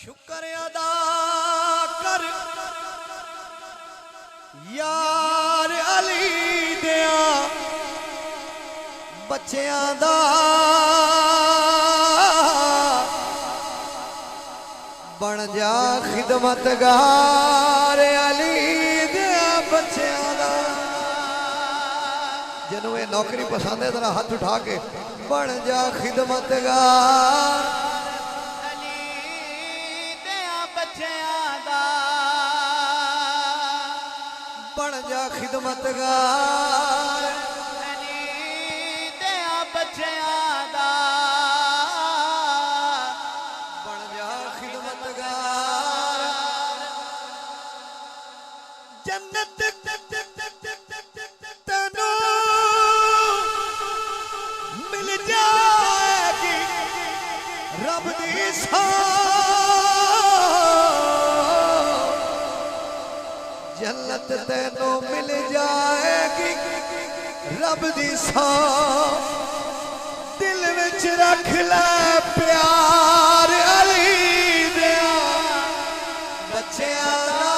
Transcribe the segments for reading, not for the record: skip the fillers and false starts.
शुक्र अदा कर यार अली दिया बच्चियां दा बन जा खिदमतगार अली दिया बच्चियां दा। जिन्हों ये नौकरी पसंद है जरा हाथ उठा के बन जा खिदमतगार बन जा खिदमतगार अली दिया बच्चियां दा बन जा खिदमतगार जन्नत तैनू मिल जाएगी रब दी जन्नत तैनू मिल जाएगी रब दी दिल विच रख ले प्यार अली दिया बच्चियां दा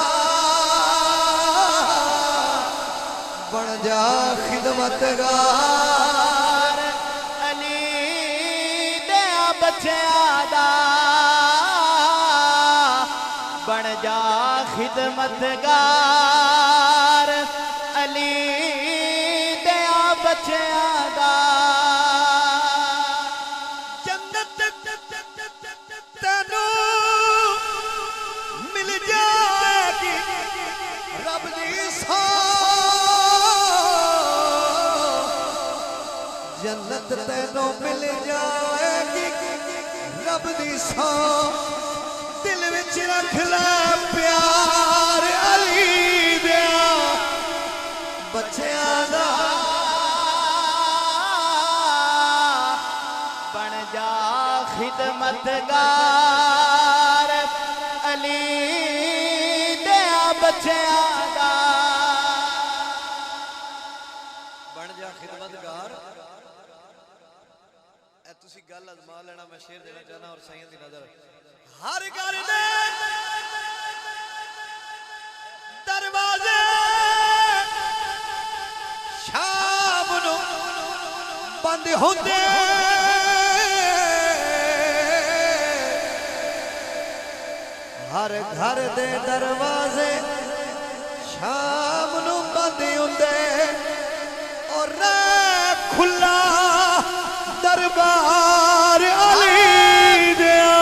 बन जा खिदमतगार अली दिया बच्चियां दा बन जा खिदमतगार अली दिया बच्चियां दा जन्नत तैनू मिल जाएगी रब दी जन्नत तैनू मिल जाएगी रब दी दिल विच रख ले प्यार अली दिया बच्चियां दा बन जा खिदमतगार अली दिया बच्चियां दा बन जा खिदमतगार। तुसी गल अजमा लेना मैं शेर देना चाहना और साईं दी नजर हर घर दे दरवाजे शाम नूं बंद होंदे हर घर दे दरवाजे शाम नूं बंद होंदे और खुला दरबार अली दिया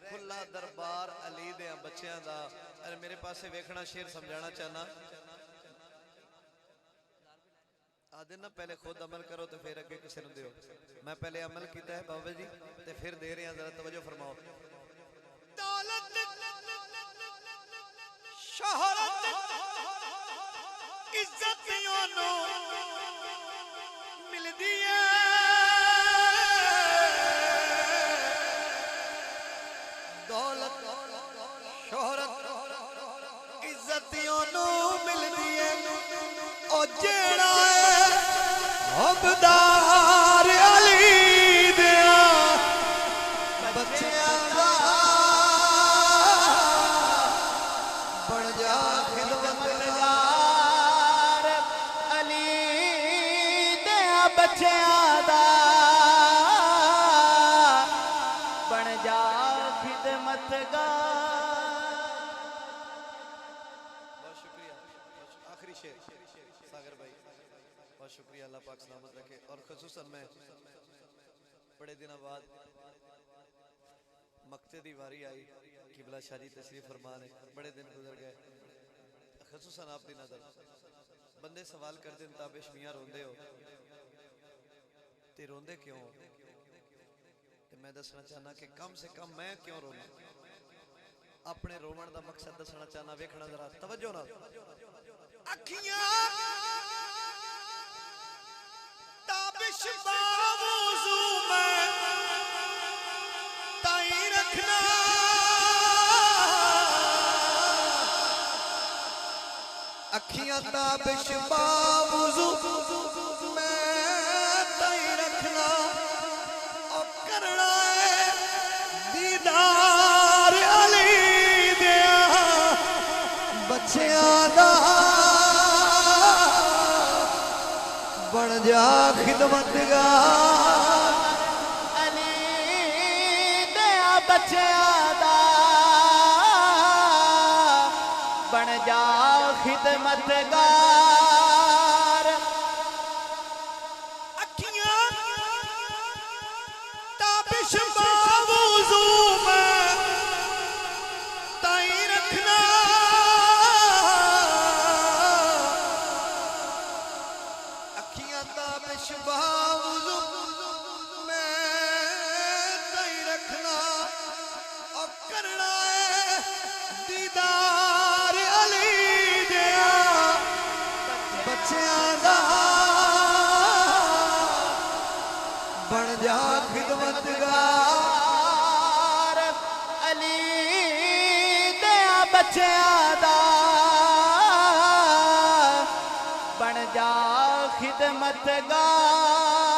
खुला दरबार अली दे बच्चियां दा। अरे मेरे पास वेखना शेर समझाना चाहना आदे ना पहले खुद अमल करो तो फिर अगे किसी को दियो। मैं पहले अमल किया है बाबा जी ते फिर दे रहे हैं जरा तवज्जो फरमाओ। दौलत शोहरत इज्जत नो मिलदी है दौलत शोहरत इज्जतियों नू मिलदी है ओ जेड़ा हकदार अली दिया बच्चियां दा बन जा खिदमतगार अली दिया बच्चियां दा बन जा खिदमतगार। बहुत शुक्रिया। आखिरी शेर सागर भाई बहुत शुक्रिया अल्लाह पाक सलामत रखे। और खुसूसन मैं बड़े दिनों बाद मक्ते दी वारी आई किबला शाह जी तशरीफ फरमान है बड़े दिन गुजर गए खुसूसन आप दी नजर बंदे सवाल करते हैं ताबिश मियां रोंदे हो ते रोंदे क्यों ते मैं दसना चाहना कि कम से कम मैं क्यों रोना अपने रोवण का मकसद दसना चाहना वेखना जरा तवज्जो नाल अखियां वज़ू में ताई रखना अखियां ताबिश बावुज़ू मैं ताई रखना और करना है दीदार अली दिया बच्चियां दा बन जा खिदमतगार अली दिया बच्चियां दा बन जा खिदमतगार अखियां ताबिश बावुज़ू में ताई रखना अखियां ताबिश बावुज़ू मैं ताई रखना और करना है दीदार अली दिया बच्चियां दा बन जा खिदमतगार अली दिया बच्चियां दा बन जा खिदमतगार